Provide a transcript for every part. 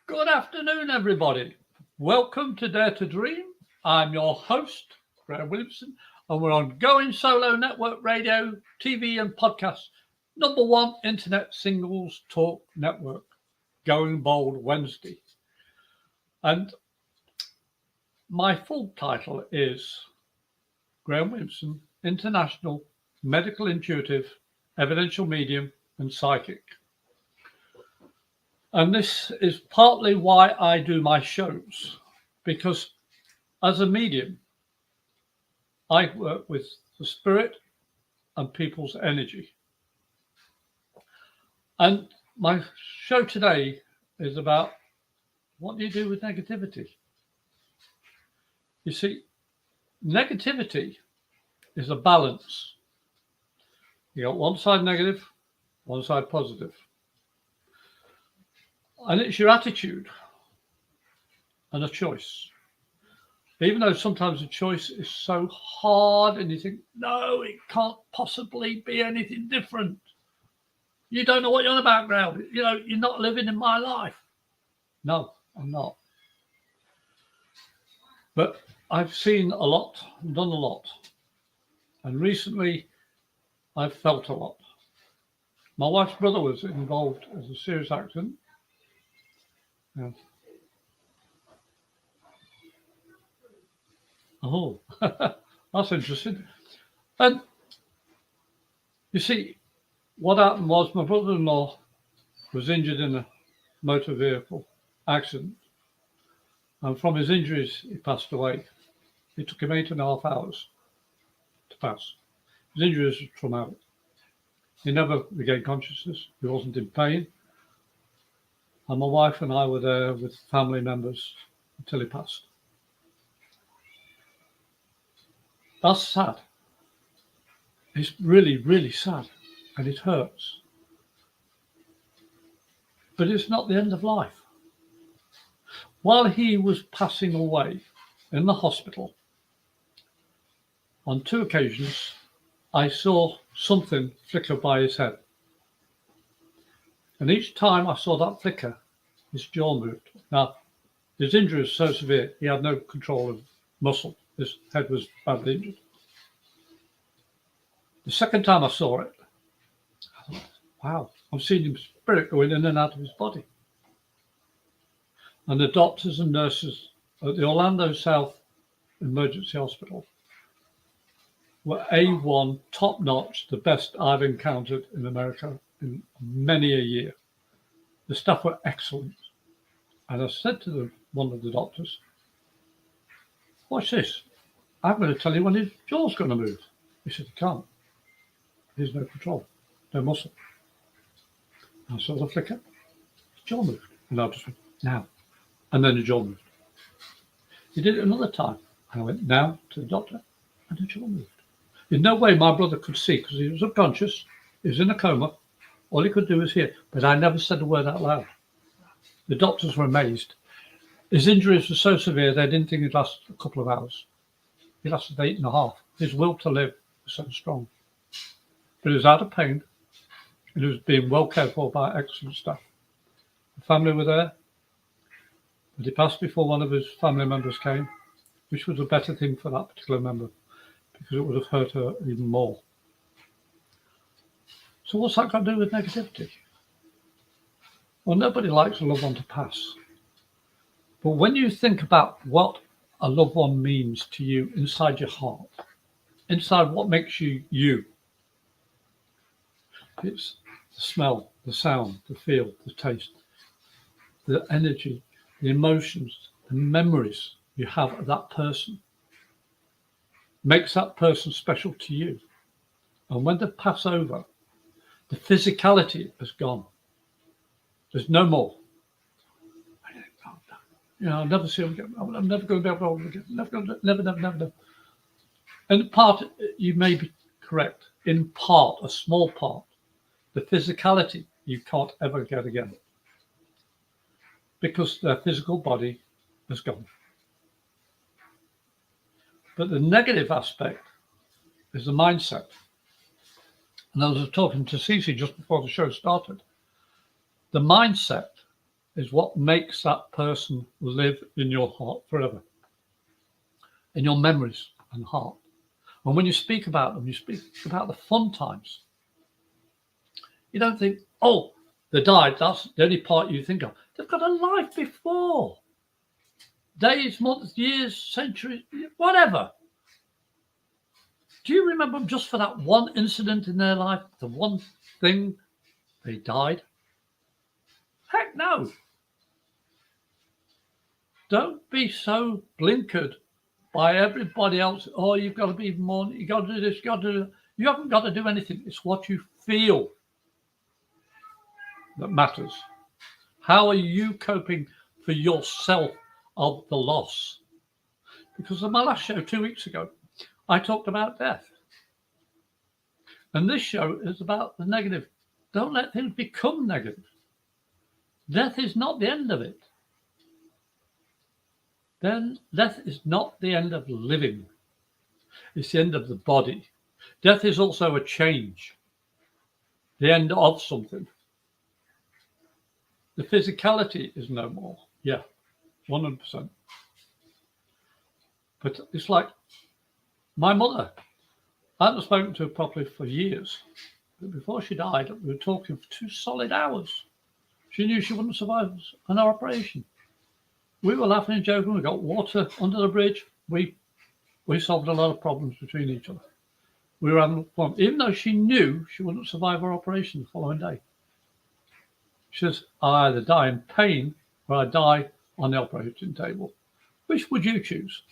Good afternoon, everybody. Welcome to Dare to Dream. I'm your host, Graham Williamson, and we're on Going Solo Network Radio, TV, and podcast, #1 Internet Singles Talk Network, Going Bold Wednesday. And my full title is Graham Williamson, International Medical Intuitive, Evidential Medium, and Psychic. And this is partly why I do my shows, because as a medium, I work with the spirit and people's energy. And my show today is about what do you do with negativity? You see, negativity is a balance. You got one side negative, one side positive. And it's your attitude and a choice. Even though sometimes a choice is so hard and you think, no, it can't possibly be anything different. You don't know what you're on about, Graham. You know, you're not living in my life. No, I'm not. But I've seen a lot, done a lot. And recently, I've felt a lot. My wife's brother was involved in a serious accident. Yeah. Oh, that's interesting. And you see, what happened was my brother-in-law was injured in a motor vehicle accident. And from his injuries, he passed away. It took him 8.5 hours to pass. His injuries were traumatic. He never regained consciousness. He wasn't in pain. And my wife and I were there with family members until he passed. That's sad. It's really, really sad. And it hurts. But it's not the end of life. While he was passing away in the hospital, on 2 occasions, I saw something flicker by his head. And each time I saw that flicker, his jaw moved. Now, his injury was so severe, he had no control of muscle. His head was badly injured. The second time I saw it, I thought, wow, I'm seeing his spirit going in and out of his body. And the doctors and nurses at the Orlando South Emergency Hospital were A1, top-notch, the best I've encountered in America in many a year. The staff were excellent. And I said to one of the doctors, watch this. I'm going to tell you when his jaw's going to move. He said, he can't. There's no control, no muscle. I saw the flicker. His jaw moved. And I just went, now. And then the jaw moved. He did it another time. And I went, now, to the doctor. And the jaw moved. In no way my brother could see because he was unconscious. He was in a coma. All he could do was hear. But I never said a word out loud. The doctors were amazed. His injuries were so severe, they didn't think he'd last a couple of hours. He lasted 8.5. His will to live was so strong. But he was out of pain, and he was being well cared for by excellent staff. The family were there, but he passed before one of his family members came, which was a better thing for that particular member, because it would have hurt her even more. So what's that got to do with negativity? Well, nobody likes a loved one to pass. But when you think about what a loved one means to you inside your heart, inside what makes you you, it's the smell, the sound, the feel, the taste, the energy, the emotions, the memories you have of that person. Makes that person special to you. And when they pass over, the physicality has gone. There's no more. You know, I'll never see him again. I'm never going to be able to hold him again. Never. And in part, you may be correct. In part, a small part, the physicality you can't ever get again. Because their physical body has gone. But the negative aspect is the mindset. And I was talking to Cece just before the show started. The mindset is what makes that person live in your heart forever, in your memories and heart. And when you speak about them, you speak about the fun times. You don't think, oh, they died, that's the only part you think of. They've got a life before. Days, months, years, centuries, whatever. Do you remember them just for that one incident in their life, the one thing they died? Heck no. Don't be so blinkered by everybody else. Oh, you've got to be more, you got to do this, you got to do that. You haven't got to do anything. It's what you feel that matters. How are you coping for yourself of the loss? Because on my last show 2 weeks ago, I talked about death. And this show is about the negative. Don't let things become negative. Death is not the end of it. Then death is not the end of living. It's the end of the body. Death is also a change, the end of something. The physicality is no more. Yeah, 100%. But it's like my mother. I hadn't spoken to her properly for years. But before she died, we were talking for 2 solid hours. She knew she wouldn't survive an operation. We were laughing and joking. We got water under the bridge. We solved a lot of problems between each other. We were having fun, even though she knew she wouldn't survive her operation the following day. She says, I either die in pain or I die on the operating table. Which would you choose?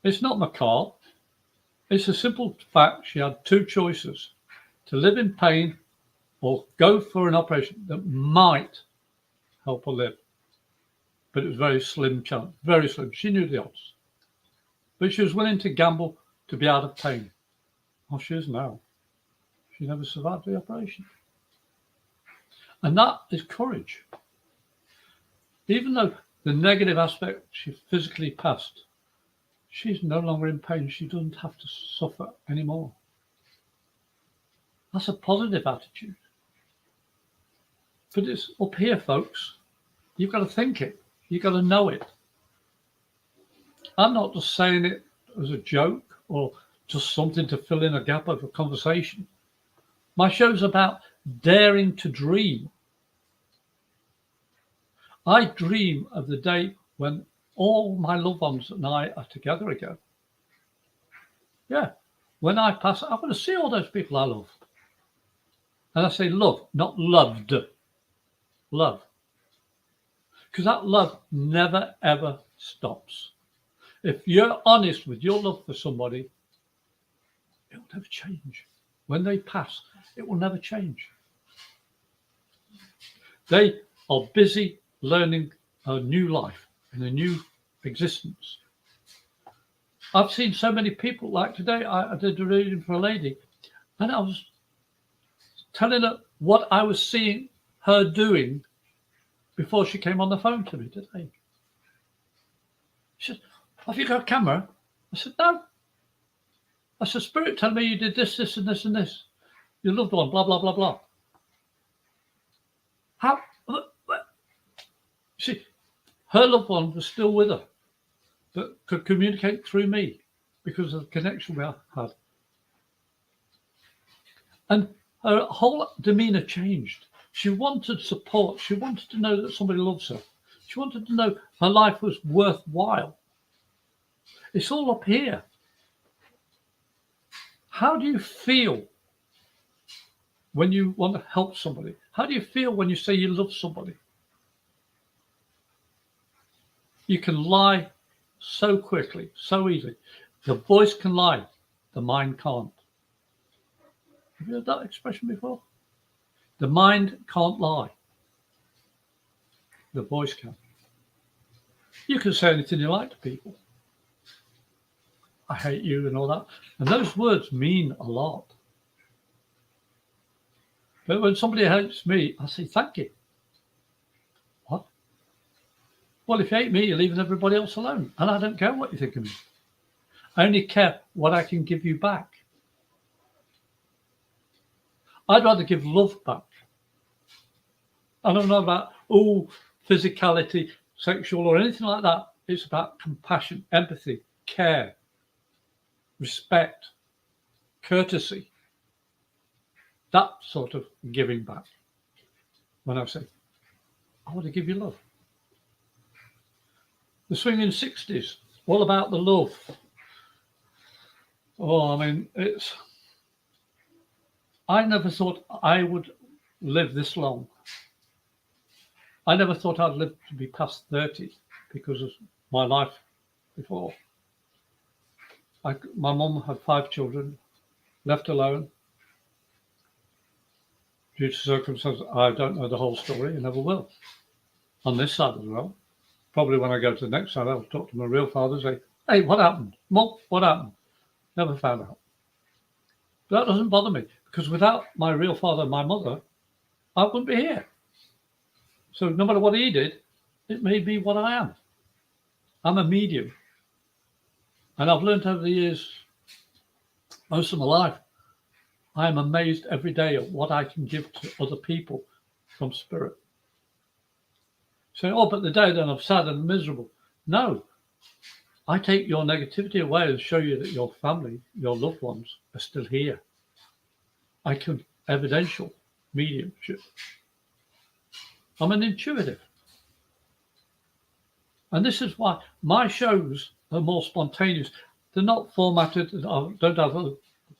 It's not macabre. It's a simple fact. She had 2 choices: to live in pain or go for an operation that might help her live. But it was very slim chance, very slim. She knew the odds. But she was willing to gamble to be out of pain. Well, she is now. She never survived the operation. And that is courage. Even though the negative aspect, she physically passed, she's no longer in pain. She doesn't have to suffer anymore. That's a positive attitude. But it's up here, folks. You've got to think it. You've got to know it. I'm not just saying it as a joke or just something to fill in a gap of a conversation. My show's about daring to dream. I dream of the day when all my loved ones and I are together again. Yeah, when I pass, I want to see all those people I love. And I say love, not loved. Love. Because that love never, ever stops. If you're honest with your love for somebody, it will never change. When they pass, it will never change. They are busy learning a new life and a new existence. I've seen so many people, like today, I did a reading for a lady, and I was telling her what I was seeing her doing before she came on the phone to me today. She said, have you got a camera? I said, no. I said, Spirit, tell me you did this, this, and this, and this. Your loved one, blah, blah, blah, blah. How? See, her loved one was still with her, but could communicate through me because of the connection we had. And her whole demeanor changed. She wanted support. She wanted to know that somebody loves her. She wanted to know her life was worthwhile. It's all up here. How do you feel when you want to help somebody? How do you feel when you say you love somebody? You can lie so quickly, so easily. The voice can lie, the mind can't. Have you heard that expression before? The mind can't lie. The voice can. You can say anything you like to people. I hate you and all that. And those words mean a lot. But when somebody hates me, I say, thank you. What? Well, if you hate me, you're leaving everybody else alone. And I don't care what you think of me. I only care what I can give you back. I'd rather give love back. I don't know about, oh, physicality, sexual, or anything like that. It's about compassion, empathy, care, respect, courtesy, that sort of giving back. When I say, I want to give you love. The swinging 60s, all about the love. Oh, I mean, I never thought I would live this long. I never thought I'd live to be past 30 because of my life before. My mum had 5 children, left alone. Due to circumstances, I don't know the whole story and never will. On this side as well. Probably when I go to the next side, I'll talk to my real father and say, hey, what happened? Mum, what happened? Never found out. But that doesn't bother me because without my real father and my mother, I wouldn't be here. So no matter what he did, it made me what I am. I'm a medium. And I've learned over the years, most of my life, I am amazed every day at what I can give to other people from spirit. Say, oh, but the day then I'm sad and miserable. No, I take your negativity away and show you that your family, your loved ones are still here. I can evidential mediumship. I'm an intuitive. And this is why my shows are more spontaneous. They're not formatted. I don't have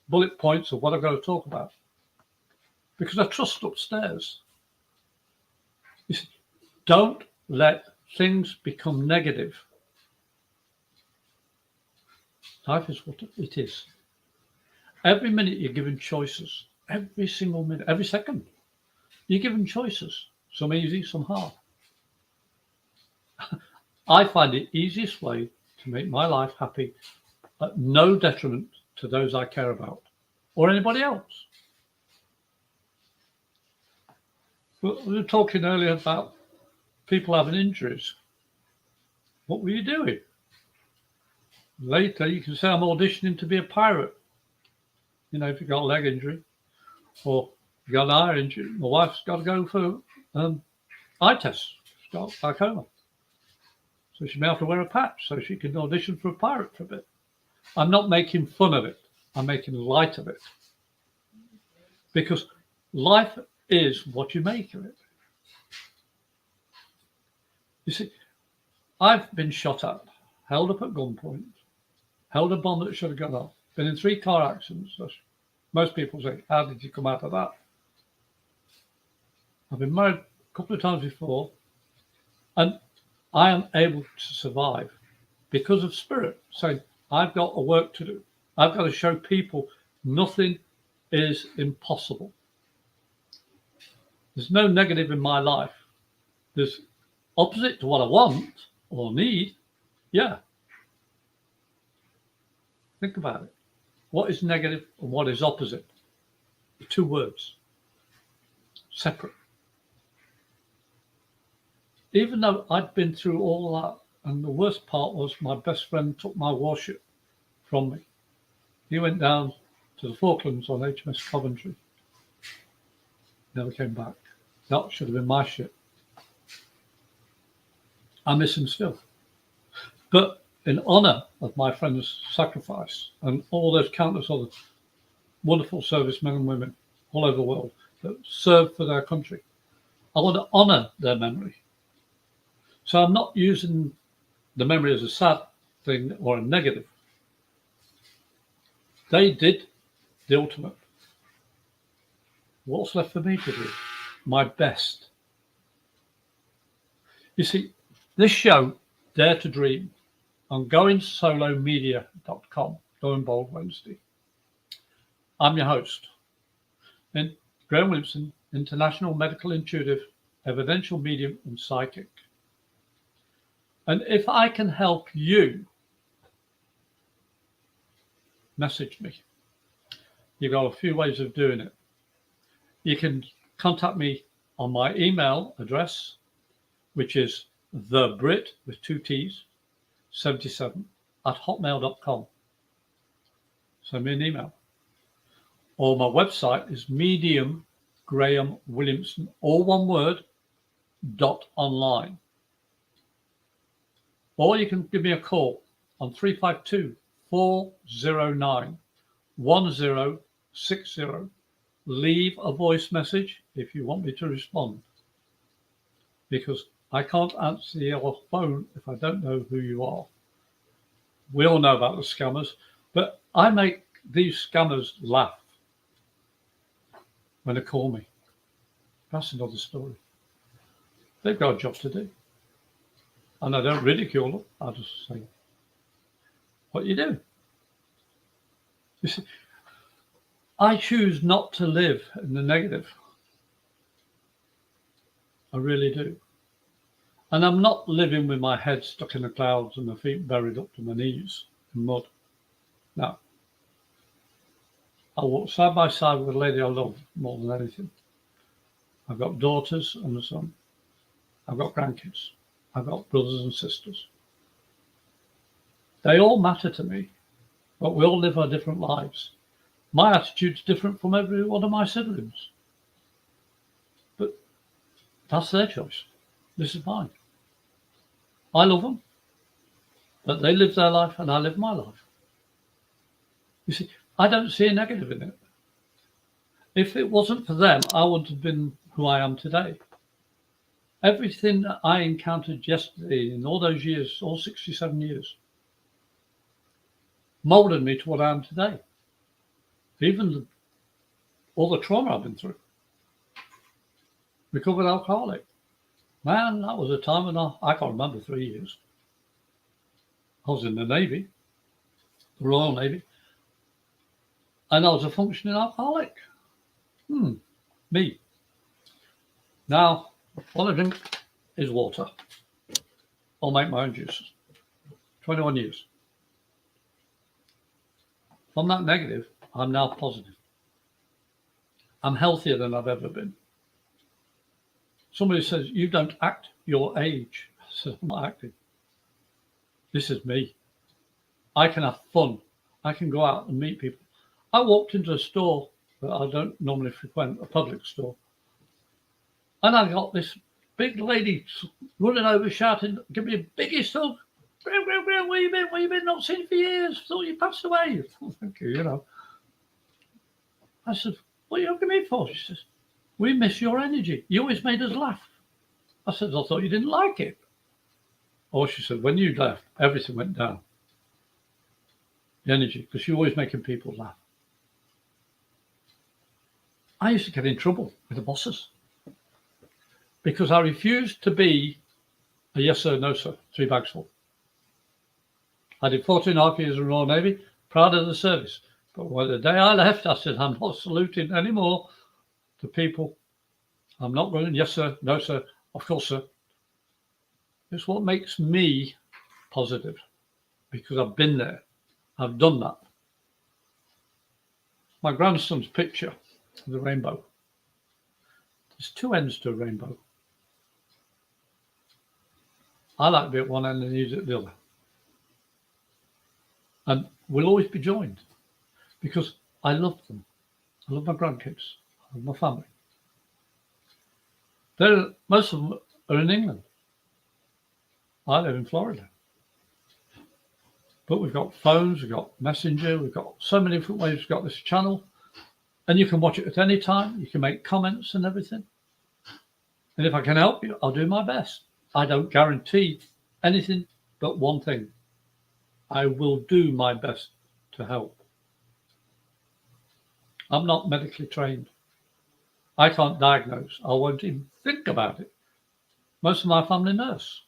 bullet points of what I've got to talk about. Because I trust upstairs. You see, don't let things become negative. Life is what it is. Every minute you're given choices. Every single minute, every second. You're given choices. Some easy, some hard. I find the easiest way to make my life happy at no detriment to those I care about or anybody else. We were talking earlier about people having injuries. What were you doing? Later, you can say, I'm auditioning to be a pirate. You know, if you've got a leg injury or you've got an eye injury, my wife's got to go for eye tests. She's got glaucoma. So she may have to wear a patch so she can audition for a pirate for a bit. I'm not making fun of it. I'm making light of it. Because life is what you make of it. You see, I've been shot at, held up at gunpoint, held a bomb that should have gone off, been in 3 car accidents. Most people say, how did you come out of that? I've been married a couple of times before, and I am able to survive because of spirit saying, I've got a work to do. I've got to show people nothing is impossible. There's no negative in my life. There's opposite to what I want or need. Yeah. Think about it. What is negative and what is opposite? The 2 words. Separate. Even though I'd been through all that, and the worst part was my best friend took my warship from me. He went down to the Falklands on HMS Coventry. Never came back. That should have been my ship. I miss him still. But in honour of my friend's sacrifice and all those countless other wonderful servicemen and women all over the world that served for their country, I want to honour their memory. So I'm not using the memory as a sad thing or a negative. They did the ultimate. What's left for me to do? My best. You see, this show, Dare to Dream, on goingsolomedia.com, Going Bold Wednesday. I'm your host, Graham Williamson, International Medical Intuitive, Evidential Medium and Psychic. And if I can help you, message me. You've got a few ways of doing it. You can contact me on my email address, which is thebrit with 2 T's 77 @hotmail.com. Send me an email. Or my website is Medium Graham Williamson, all one word, Online. Or you can give me a call on 352 409 1060. Leave a voice message if you want me to respond, because I can't answer your phone if I don't know who you are. We all know about the scammers, but I make these scammers laugh when they call me. That's another story. They've got a job to do. And I don't ridicule them. I just say, what you do? You see, I choose not to live in the negative. I really do. And I'm not living with my head stuck in the clouds and my feet buried up to my knees in mud. No. I walk side by side with a lady I love more than anything. I've got daughters and a son. I've got grandkids. I've got brothers and sisters. They all matter to me, but we all live our different lives. My attitude's different from every one of my siblings. But that's their choice. This is mine. I love them, but they live their life and I live my life. You see, I don't see a negative in it. If it wasn't for them, I wouldn't have been who I am today. Everything that I encountered yesterday in all those years, all 67 years, molded me to what I am today. Even all the trauma I've been through. Recovered alcoholic. Man, that was a time when I can't remember 3 years. I was in the Navy, the Royal Navy, and I was a functioning alcoholic. Me. Now, all I drink is water. I'll make my own juices. 21 years. From that negative, I'm now positive. I'm healthier than I've ever been. Somebody says, you don't act your age. I said, I'm not acting. This is me. I can have fun. I can go out and meet people. I walked into a store that I don't normally frequent, a public store. And I got this big lady running over shouting, give me a biggest hug. Where you been? Where you been? Not seen you for years. Thought you passed away. Oh, thank you, you know. I said, what are you hugging me for? She says, we miss your energy. You always made us laugh. I said, I thought you didn't like it. Oh, she said, when you left, everything went down. The energy, because you're always making people laugh. I used to get in trouble with the bosses because I refused to be a yes sir, no sir, 3 bags full. I did 14.5 years in the Royal Navy, proud of the service. But when the day I left, I said, I'm not saluting anymore to people. I'm not going, yes sir, no sir, of course sir. It's what makes me positive because I've been there. I've done that. My grandson's picture of the rainbow. There's 2 ends to a rainbow. I like to be at one end and he's at the other. And we'll always be joined because I love them. I love my grandkids. I love my family. Most of them are in England. I live in Florida. But we've got phones, we've got Messenger, we've got so many different ways. We've got this channel. And you can watch it at any time. You can make comments and everything. And if I can help you, I'll do my best. I don't guarantee anything but one thing. I will do my best to help. I'm not medically trained. I can't diagnose. I won't even think about it. Most of my family nurse.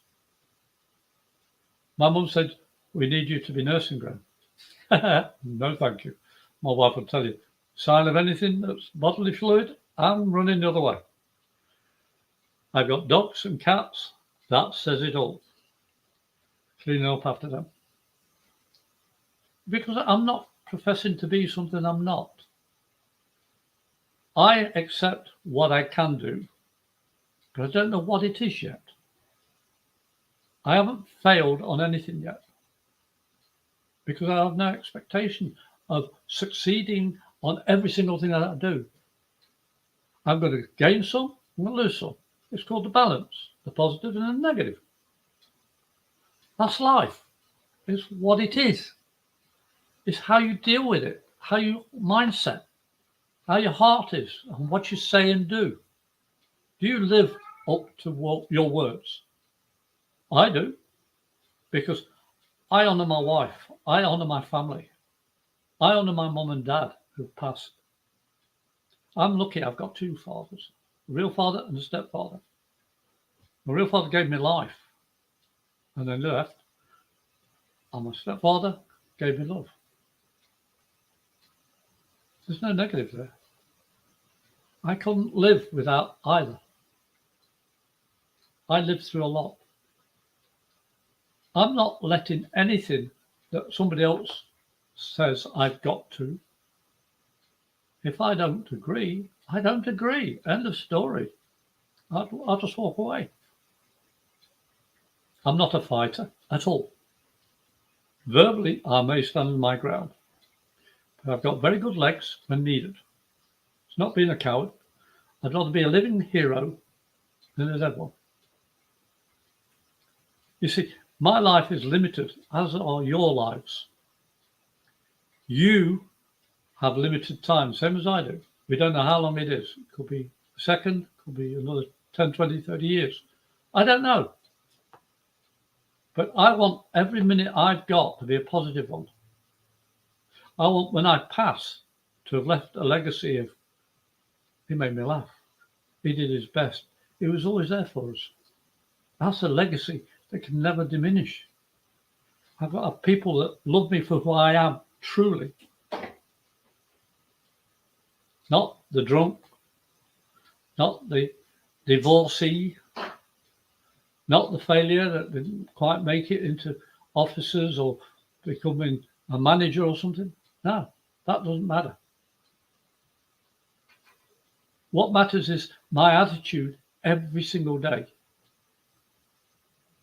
My mum said, we need you to be nursing, Graham. No, thank you. My wife will tell you, sign of anything that's bodily fluid, I'm running the other way. I've got dogs and cats. That says it all. Cleaning up after them. Because I'm not professing to be something I'm not. I accept what I can do, but I don't know what it is yet. I haven't failed on anything yet because I have no expectation of succeeding on every single thing that I do. I'm going to gain some, I'm going to lose some. It's called the balance. the positive and the negative. That's life. It's what it is. It's how you deal with it, how your mindset, how your heart is, and what you say and do. Do you live up to your words? I do, because I honour my wife. I honour my family. I honour my mum and dad who've passed. I'm lucky I've got two fathers, a real father and a stepfather. My real father gave me life and then left, and my stepfather gave me love. There's no negative there. I couldn't live without either. I lived through a lot. I'm not letting anything that somebody else says I've got to. If I don't agree, I don't agree. End of story. I'll just walk away. I'm not a fighter at all. Verbally, I may stand my ground, but I've got very good legs when needed. It's not being a coward. I'd rather be a living hero than a dead one. You see, my life is limited, as are your lives. You have limited time, same as I do. We don't know how long it is. It could be a second, could be another 10, 20, 30 years. I don't know. But I want every minute I've got to be a positive one. I want, when I pass, to have left a legacy of, he made me laugh. He did his best. He was always there for us. That's a legacy that can never diminish. I've got people that love me for who I am, truly. Not the drunk, not the divorcee, not the failure that didn't quite make it into officers or becoming a manager or something. No, that doesn't matter. What matters is my attitude every single day.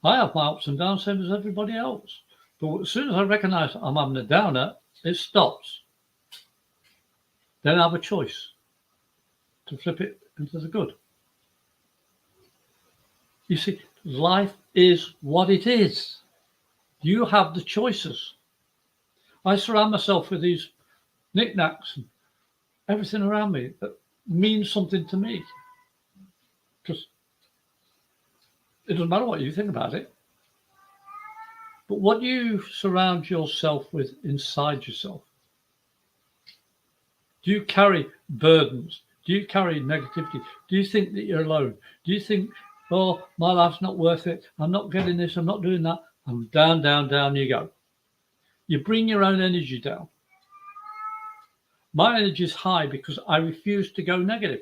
I have my ups and downs, same as everybody else. But as soon as I recognise I'm having a downer, it stops. Then I have a choice to flip it into the good. You see, life is what it is. You have the choices. I surround myself with these knickknacks and everything around me that means something to me. Because it doesn't matter what you think about it. But what you surround yourself with inside yourself. Do you carry burdens? Do you carry negativity? Do you think that you're alone? Do you think, oh, my life's not worth it. I'm not getting this. I'm not doing that. And down, down, down you go. You bring your own energy down. My energy is high because I refuse to go negative.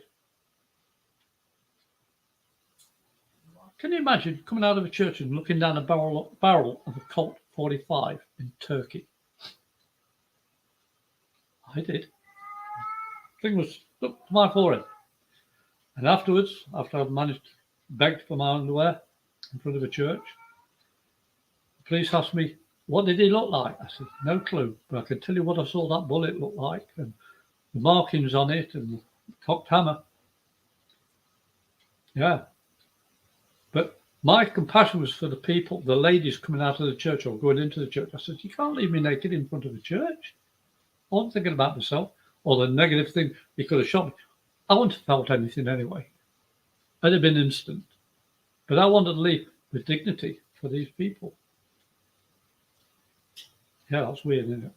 Can you imagine coming out of a church and looking down a barrel of a Colt 45 in Turkey? I did. The thing was up to my forehead. And afterwards, after I've managed to beg for my underwear in front of a church, the police asked me, what did he look like? I said, no clue, but I can tell you what I saw that bullet look like and the markings on it and the cocked hammer. Yeah. But my compassion was for the people, the ladies coming out of the church or going into the church. I said, you can't leave me naked in front of a church. I wasn't thinking about myself or the negative thing he could have shot me. I wouldn't have felt anything anyway. It'd have been instant. But I wanted to leave with dignity for these people. Yeah, that's weird, isn't it?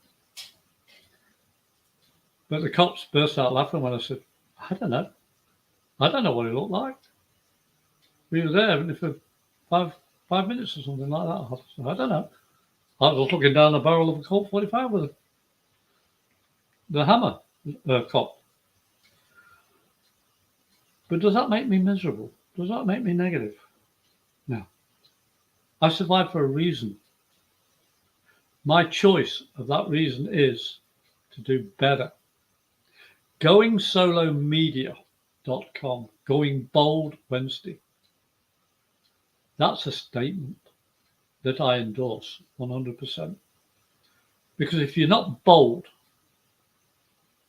But the cops burst out laughing when I said, I don't know. I don't know what it looked like. We were there only for five minutes or something like that. I said, I don't know. I was looking down the barrel of a Colt 45 with the hammer cocked. But does that make me miserable? Does that make me negative? No. I survived for a reason. My choice of that reason is to do better. GoingSoloMedia.com, Going Bold Wednesday. That's a statement that I endorse 100%. Because if you're not bold,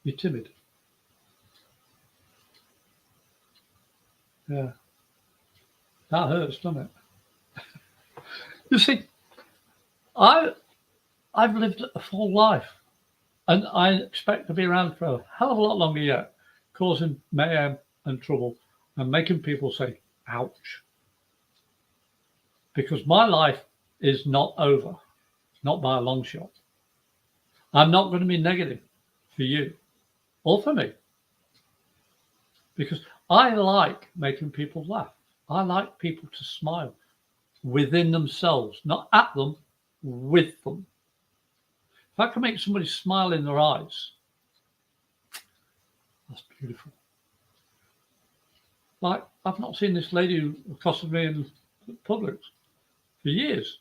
you're timid. Yeah. That hurts, doesn't it? You see, I've lived a full life, and I expect to be around for a hell of a lot longer yet, causing mayhem and trouble and making people say, ouch. Because my life is not over, not by a long shot. I'm not going to be negative for you or for me, because I like making people laugh. I like people to smile within themselves, not at them, with them. If I can make somebody smile in their eyes, that's beautiful. Like, I've not seen this lady who accosted me in Publix for years.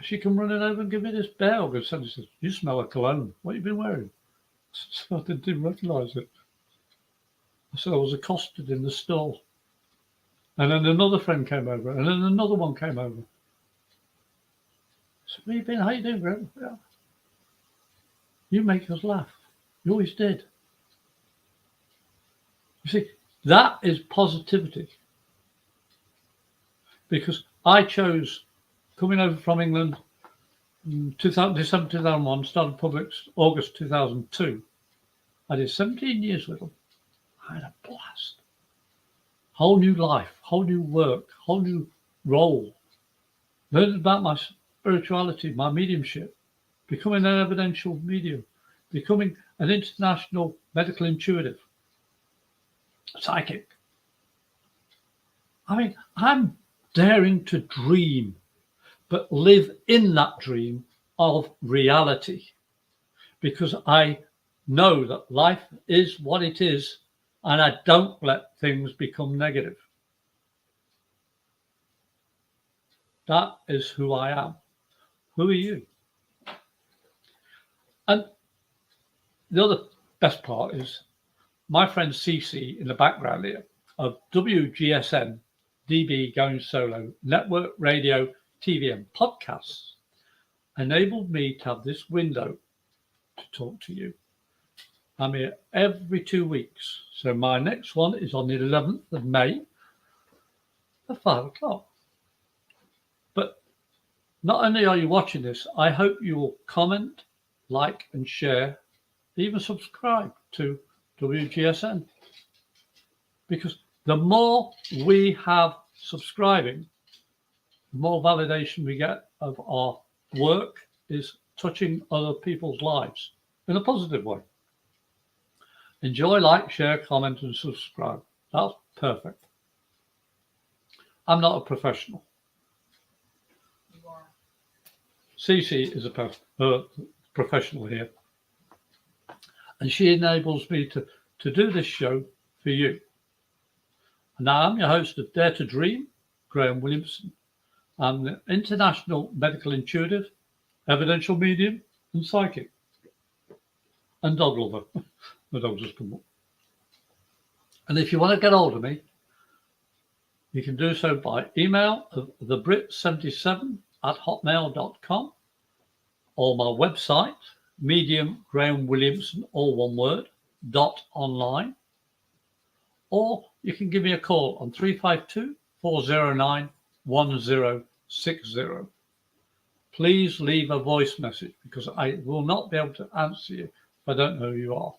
She come running over and give me this bear hug and suddenly says, "You smell like cologne. What have you been wearing?" So I didn't recognise it. I said I was accosted in the store. And then another friend came over, and then another one came over. So where you been? How you doing, Graham? Yeah. You make us laugh. You always did. You see, that is positivity. Because I chose, coming over from England in December 2001, started Publix August 2002. I did 17 years with them. I had a blast. Whole new life, whole new work, whole new role. Learned about my spirituality, my mediumship, becoming an evidential medium, becoming an international medical intuitive, psychic. I mean, I'm daring to dream, but live in that dream of reality, because I know that life is what it is, and I don't let things become negative. That is who I am. Who are you? And the other best part is my friend Cece in the background here of WGSN-DB going solo, network, radio, TV and podcasts, enabled me to have this window to talk to you. I'm here every 2 weeks. So my next one is on the 11th of May at 5 o'clock. But not only are you watching this, I hope you will comment, like and share, even subscribe to WGSN. Because the more we have subscribing, the more validation we get of our work is touching other people's lives in a positive way. Enjoy, like, share, comment, and subscribe. That's perfect. I'm not a professional. You are. Cece is a professional here. And she enables me to do this show for you. And I'm your host of Dare to Dream, Graham Williamson. I'm the international medical intuitive, evidential medium, and psychic. And dog lover. The dog just come up. And if you want to get hold of me, you can do so by email of thebrit77@hotmail.com, or my website, medium Graham Williamson, all one word, .online. Or you can give me a call on 352-409-1060. Please leave a voice message, because I will not be able to answer you if I don't know who you are.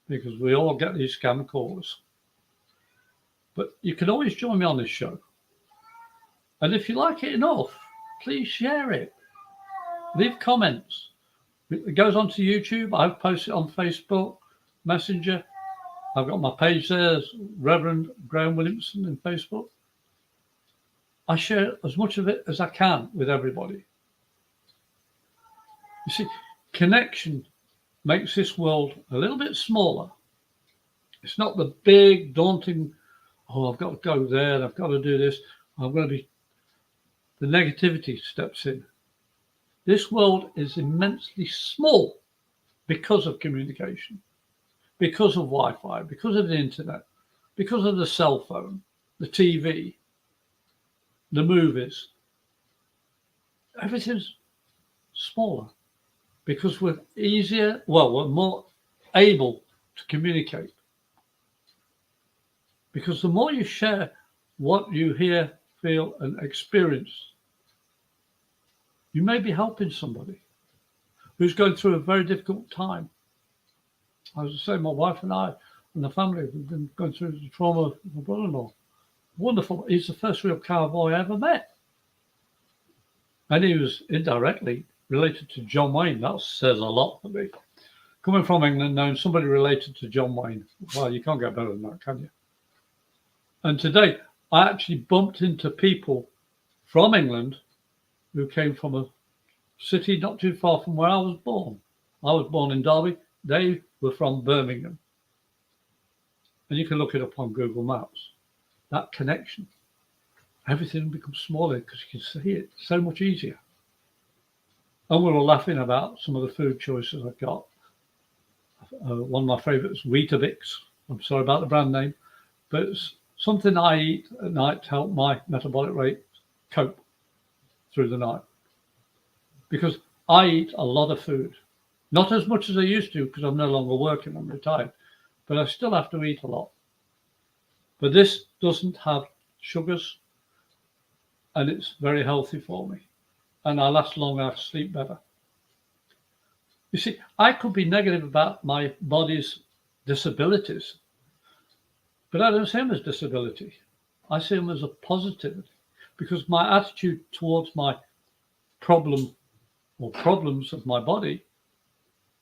Because we all get these scam calls. But you can always join me on this show. And if you like it enough, please share it. Leave comments. It goes onto YouTube. I've posted it on Facebook, Messenger. I've got my page there, Reverend Graham Williamson in Facebook. I share as much of it as I can with everybody. You see, connection makes this world a little bit smaller. It's not the big, daunting, oh, I've got to go there, I've got to do this, I'm going to be... The negativity steps in. This world is immensely small because of communication, because of Wi-Fi, because of the internet, because of the cell phone, the TV, the movies. Everything's smaller because we're we're more able to communicate. Because the more you share what you hear, feel, and experience, you may be helping somebody who's going through a very difficult time. As I say, my wife and I and the family have been going through the trauma of my brother-in-law. Wonderful. He's the first real cowboy I ever met. And he was indirectly related to John Wayne. That says a lot for me. Coming from England, knowing somebody related to John Wayne, well, you can't get better than that, can you? And today, I actually bumped into people from England who came from a city not too far from where I was born. I was born in Derby. They were from Birmingham. And you can look it up on Google Maps. That connection. Everything becomes smaller because you can see it so much easier. And we were laughing about some of the food choices I've got. One of my favourites, Weetabix. I'm sorry about the brand name, but it's something I eat at night to help my metabolic rate cope through the night. Because I eat a lot of food. Not as much as I used to because I'm no longer working, I'm retired, but I still have to eat a lot. But this doesn't have sugars and it's very healthy for me. And I last longer, I sleep better. You see, I could be negative about my body's disabilities, but I don't see them as disability. I see them as a positivity because my attitude towards my problem or problems of my body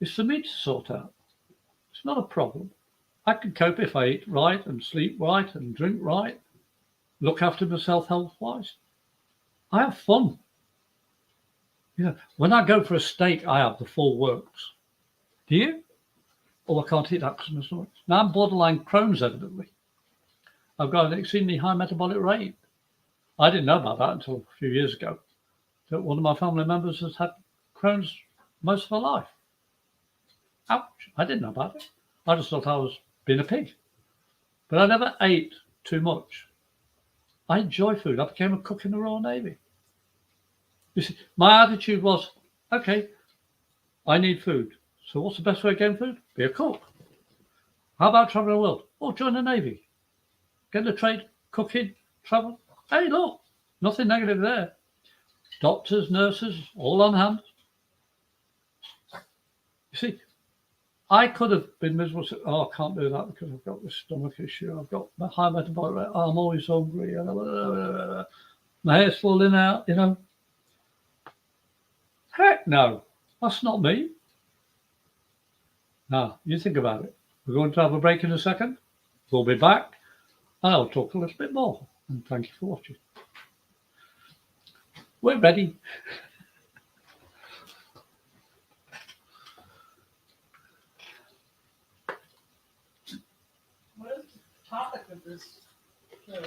is for me to sort out. It's not a problem. I can cope if I eat right and sleep right and drink right, look after myself health-wise. I have fun. When I go for a steak, I have the full works. Do you? Oh, I can't eat that because my stomach. Now I'm borderline Crohn's, evidently. I've got an extremely high metabolic rate. I didn't know about that until a few years ago. That one of my family members has had Crohn's most of her life. Ouch! I didn't know about it. I just thought I was being a pig. But I never ate too much. I enjoy food. I became a cook in the Royal Navy. You see, my attitude was, okay, I need food. So what's the best way of getting food? Be a cook. How about traveling the world? Oh, join the Navy. Get the trade, cooking, travel. Hey, look, nothing negative there. Doctors, nurses, all on hand. You see, I could have been miserable. Oh, I can't do that because I've got this stomach issue. I've got a high metabolic rate. I'm always hungry. My hair's falling out, Heck no, that's not me. Now, you think about it. We're going to have a break in a second. We'll be back and I'll talk a little bit more. And thank you for watching. We're ready. What is the topic of this show?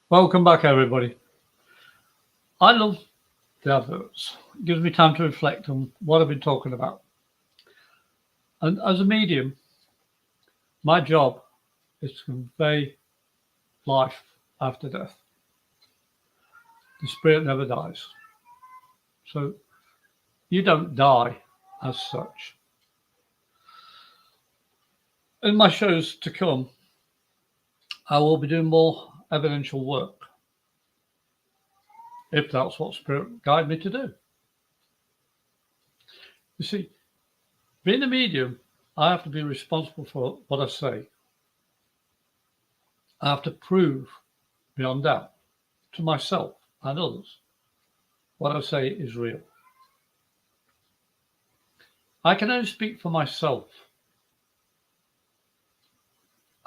Welcome back, everybody. I love the adverts. It gives me time to reflect on what I've been talking about. And as a medium, my job is to convey life after death. The spirit never dies. So you don't die as such. In my shows to come, I will be doing more evidential work, if that's what spirit guide me to do. You see, being a medium, I have to be responsible for what I say. I have to prove beyond doubt to myself and others what I say is real. I can only speak for myself.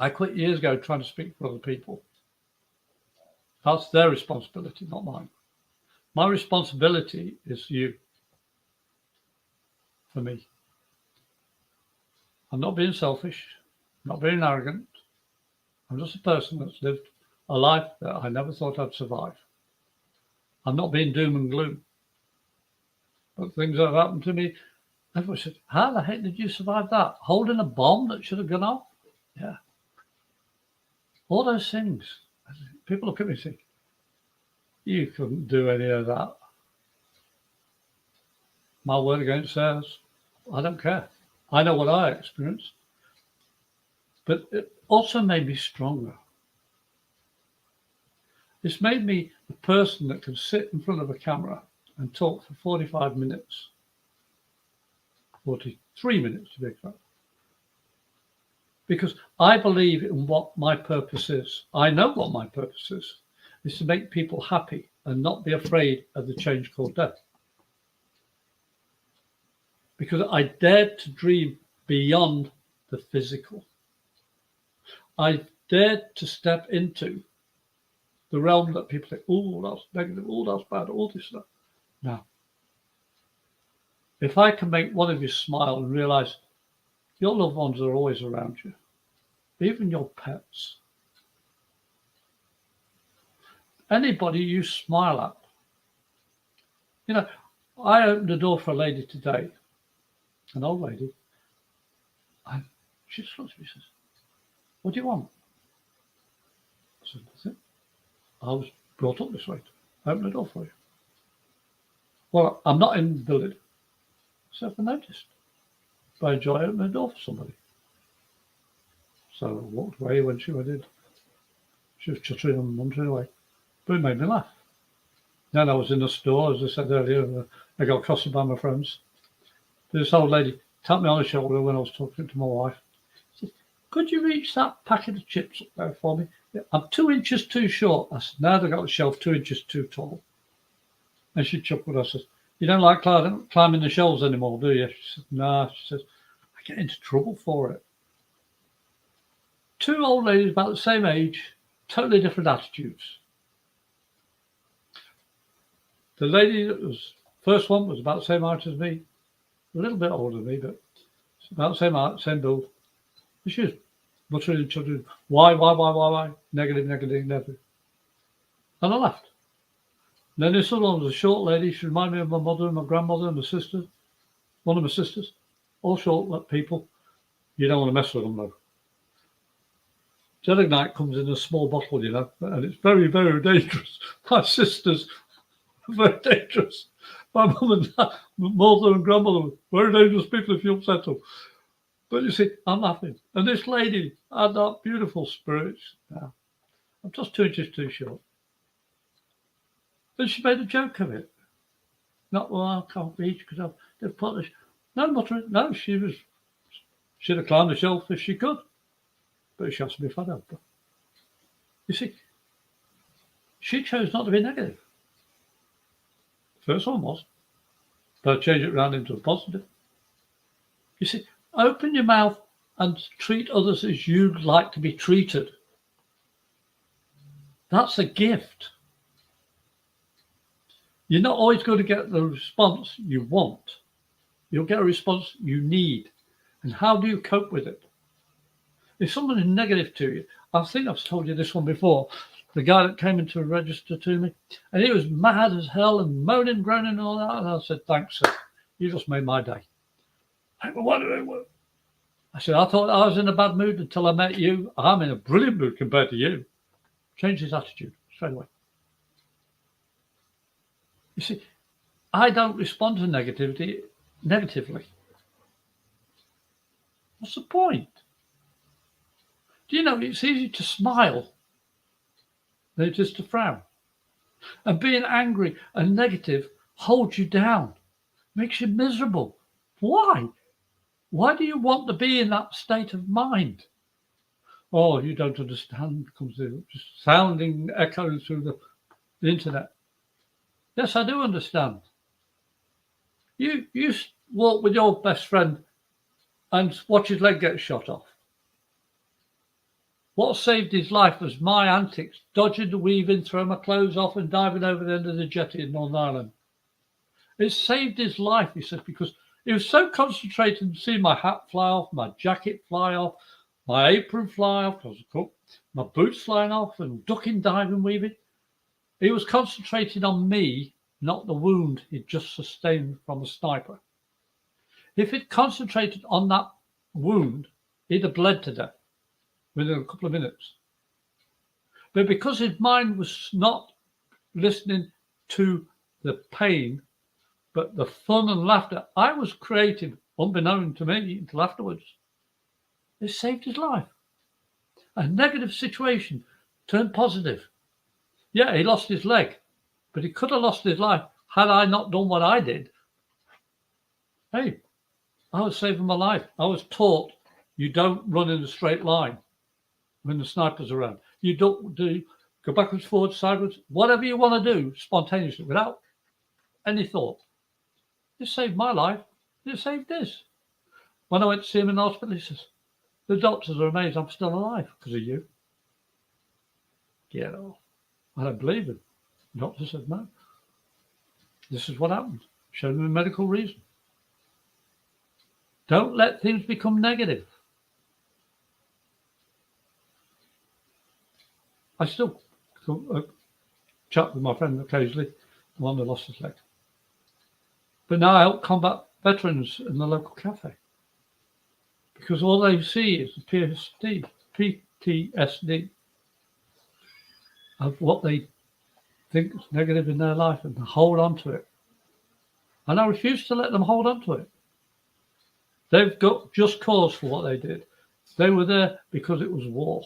I quit years ago trying to speak for other people. That's their responsibility, not mine. My responsibility is you, for me. I'm not being selfish, not being arrogant. I'm just a person that's lived a life that I never thought I'd survive. I'm not being doom and gloom. But things that have happened to me, everyone said, how the heck did you survive that? Holding a bomb that should have gone off? Yeah. All those things. People look at me and think, you couldn't do any of that. My word against theirs. I don't care. I know what I experienced. But it also made me stronger. It's made me a person that can sit in front of a camera and talk for 45 minutes. 43 minutes to be exact. Because I believe in what my purpose is. I know what my purpose is to make people happy and not be afraid of the change called death. Because I dared to dream beyond the physical. I dared to step into the realm that people think, oh, that's negative, oh, that's bad, all this stuff. No. If I can make one of you smile and realize your loved ones are always around you, even your pets, anybody you smile at. You know, I opened the door for a lady today, an old lady. She just looks at me and says, what do you want? I said, nothing. I was brought up this way. Open the door for you. Well, I'm not in the building. So I noticed. But I enjoy opening the door for somebody. So I walked away when she went in. She was chuttering and muntering away. But it made me laugh. Then I was in the store, as I said earlier, and I got accosted by my friends. This old lady tapped me on the shoulder when I was talking to my wife. She said, could you reach that packet of chips up there for me? Yeah, I'm 2 inches too short. I said, now they've got the shelf 2 inches too tall. And she chuckled. I said, you don't like climbing the shelves anymore, do you? She said, no. She says, I get into trouble for it. 2 old ladies about the same age, totally different attitudes. The lady that was first one was about the same height as me, a little bit older than me, but about the same height, same build. And she was muttering and chuttering, why, negative. And I laughed. And then this other one was a short lady. She reminded me of my mother and my grandmother and my sister, one of my sisters, all short people. You don't want to mess with them though. Gelignite comes in a small bottle, you know, and it's very, very dangerous. My sisters were very dangerous. My mum and dad, mother and grandmother were very dangerous people if you upset them. But you see, I'm laughing. And this lady had that beautiful spirit. Now, I'm just 2 inches too short. And she made a joke of it. Not, well, I can't reach because they've put this. No, she'd have climbed the shelf if she could. But she asked me if I'd help her. You see, she chose not to be negative. The first one was. But I changed it around into a positive. You see, open your mouth and treat others as you'd like to be treated. That's a gift. You're not always going to get the response you want. You'll get a response you need. And how do you cope with it? If someone is negative to you, I think I've told you this one before, the guy that came into a register to me, and he was mad as hell and moaning, groaning and all that. And I said, thanks, sir. You just made my day. I said, I thought I was in a bad mood until I met you. I'm in a brilliant mood compared to you. Changed his attitude straight away. You see, I don't respond to negativity negatively. What's the point? Do you know it's easy to smile than it is to frown? And being angry and negative holds you down, makes you miserable. Why? Why do you want to be in that state of mind? Oh, you don't understand, comes the just sounding echoes through the internet. Yes, I do understand. You walk with your best friend and watch his leg get shot off. What saved his life was my antics, dodging the weaving, throwing my clothes off and diving over the end of the jetty in Northern Ireland. It saved his life, he said, because he was so concentrated to see my hat fly off, my jacket fly off, my apron fly off, I was a cook, my boots flying off and ducking, diving, weaving. He was concentrating on me, not the wound he'd just sustained from a sniper. If he'd concentrated on that wound, he'd have bled to death within a couple of minutes. But because his mind was not listening to the pain, but the fun and laughter I was creating, unbeknown to me until afterwards, it saved his life. A negative situation turned positive. Yeah, he lost his leg, but he could have lost his life had I not done what I did. Hey, I was saving my life. I was taught you don't run in a straight line when the sniper's around. You don't go backwards, forwards, sideways, whatever you want to do spontaneously without any thought. It saved my life. It saved his. When I went to see him in the hospital, he says, the doctors are amazed I'm still alive because of you. Get off. I don't believe him. The doctor said, no. This is what happened. Showed him a medical reason. Don't let things become negative. I still chat with my friend occasionally, the one that lost his leg. But now I help combat veterans in the local cafe. Because all they see is the PTSD of what they think is negative in their life and hold on to it. And I refuse to let them hold on to it. They've got just cause for what they did. They were there because it was war.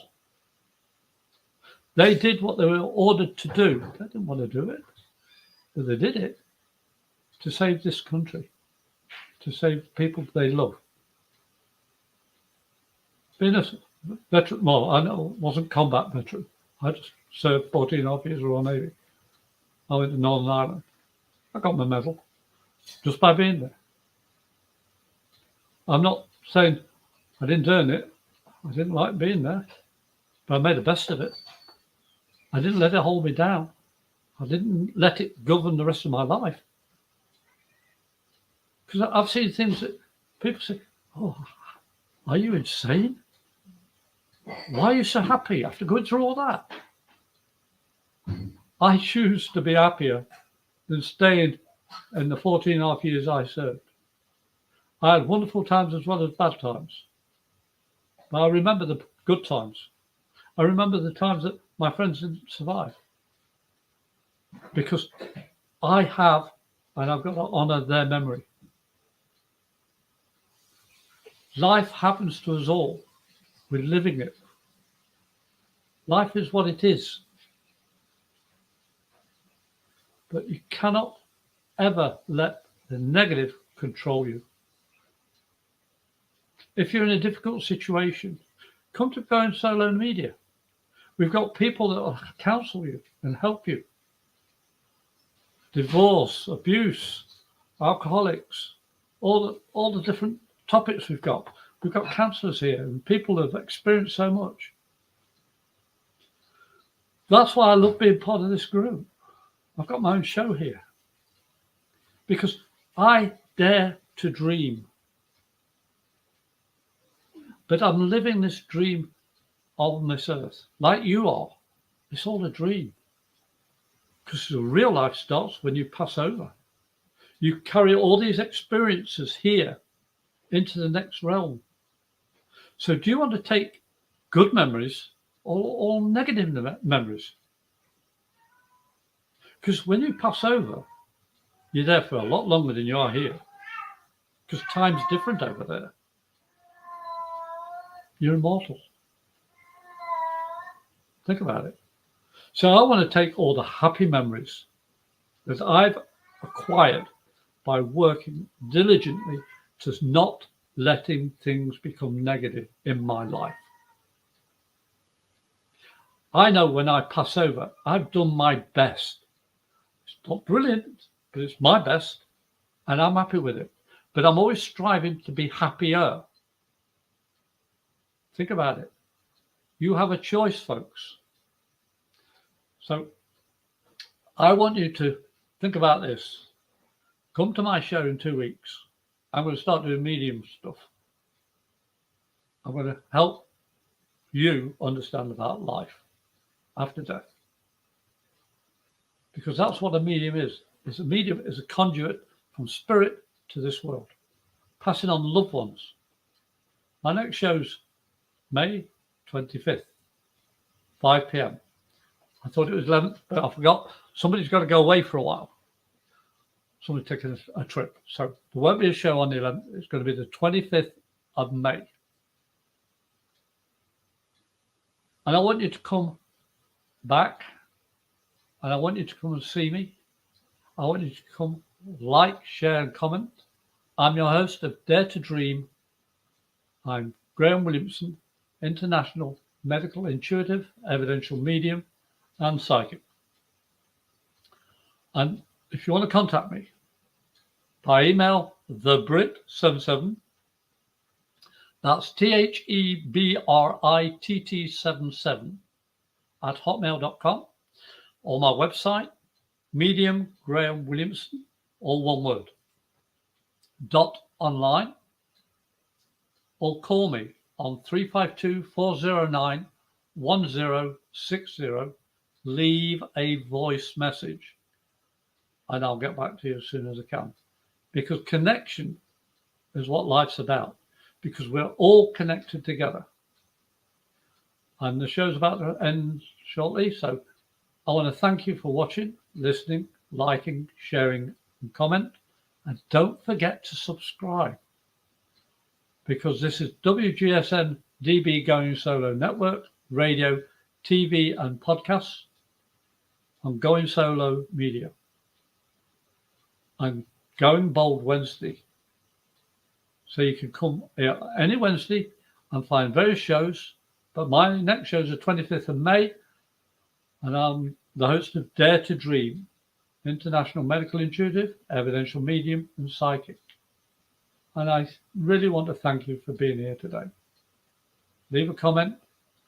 They did what they were ordered to do. They didn't want to do it, but they did it to save this country, to save people they love. Being a veteran, well, I know I wasn't combat veteran. I just served 14.5 years Royal Navy. I went to Northern Ireland. I got my medal just by being there. I'm not saying I didn't earn it. I didn't like being there, but I made the best of it. I didn't let it hold me down. I didn't let it govern the rest of my life. Because I've seen things that people say, oh, are you insane? Why are you so happy after going through all that? I choose to be happier than staying in the 14.5 years I served. I had wonderful times as well as bad times. But I remember the good times. I remember the times that my friends didn't survive. Because I have, and I've got to honour their memory. Life happens to us all. We're living it. Life is what it is. But you cannot ever let the negative control you. If you're in a difficult situation, come to Going Solo Media. We've got people that will counsel you and help you. Divorce, abuse, alcoholics, all the different topics we've got. We've got counsellors here and people that have experienced so much. That's why I love being part of this group. I've got my own show here because I dare to dream. But I'm living this dream on this earth like you are. It's all a dream because the real life starts when you pass over. You carry all these experiences here into the next realm. So do you want to take good memories or negative memories? Because when you pass over, you're there for a lot longer than you are here. Because time's different over there. You're immortal. Think about it. So I want to take all the happy memories that I've acquired by working diligently to not letting things become negative in my life. I know when I pass over, I've done my best. It's not brilliant, but it's my best, and I'm happy with it. But I'm always striving to be happier. Think about it. You have a choice, folks. So I want you to think about this. Come to my show in 2 weeks. I'm going to start doing medium stuff. I'm going to help you understand about life after death. Because that's what a medium is. A medium is a conduit from spirit to this world, passing on loved ones. My next show's May 25th, 5 p.m. I thought it was 11th, but I forgot. Somebody's got to go away for a while. Somebody's taking a trip. So there won't be a show on the 11th. It's going to be the 25th of May. And I want you to come back. And I want you to come and see me. I want you to come like, share, and comment. I'm your host of Dare to Dream. I'm Graham Williamson, International Medical Intuitive, Evidential Medium, and Psychic. And if you want to contact me by email, thebrit77, that's THEBRITT77 at hotmail.com, or my website, Medium Graham Williamson, all one word, .online, or call me on 352-409-1060. Leave a voice message and I'll get back to you as soon as I can. Because connection is what life's about, because we're all connected together. And the show's about to end shortly, so I want to thank you for watching, listening, liking, sharing, and comment. And don't forget to subscribe, because this is WGSN-DB Going Solo Network, radio, TV, and podcasts on Going Solo Media. I'm Going Bold Wednesday. So you can come any Wednesday and find various shows. But my next show is the 25th of May. And I'm the host of Dare to Dream, International Medical Intuitive, Evidential Medium, and Psychic. And I really want to thank you for being here today. Leave a comment.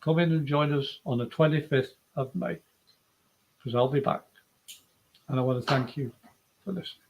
Come in and join us on the 25th of May, because I'll be back. And I want to thank you for listening.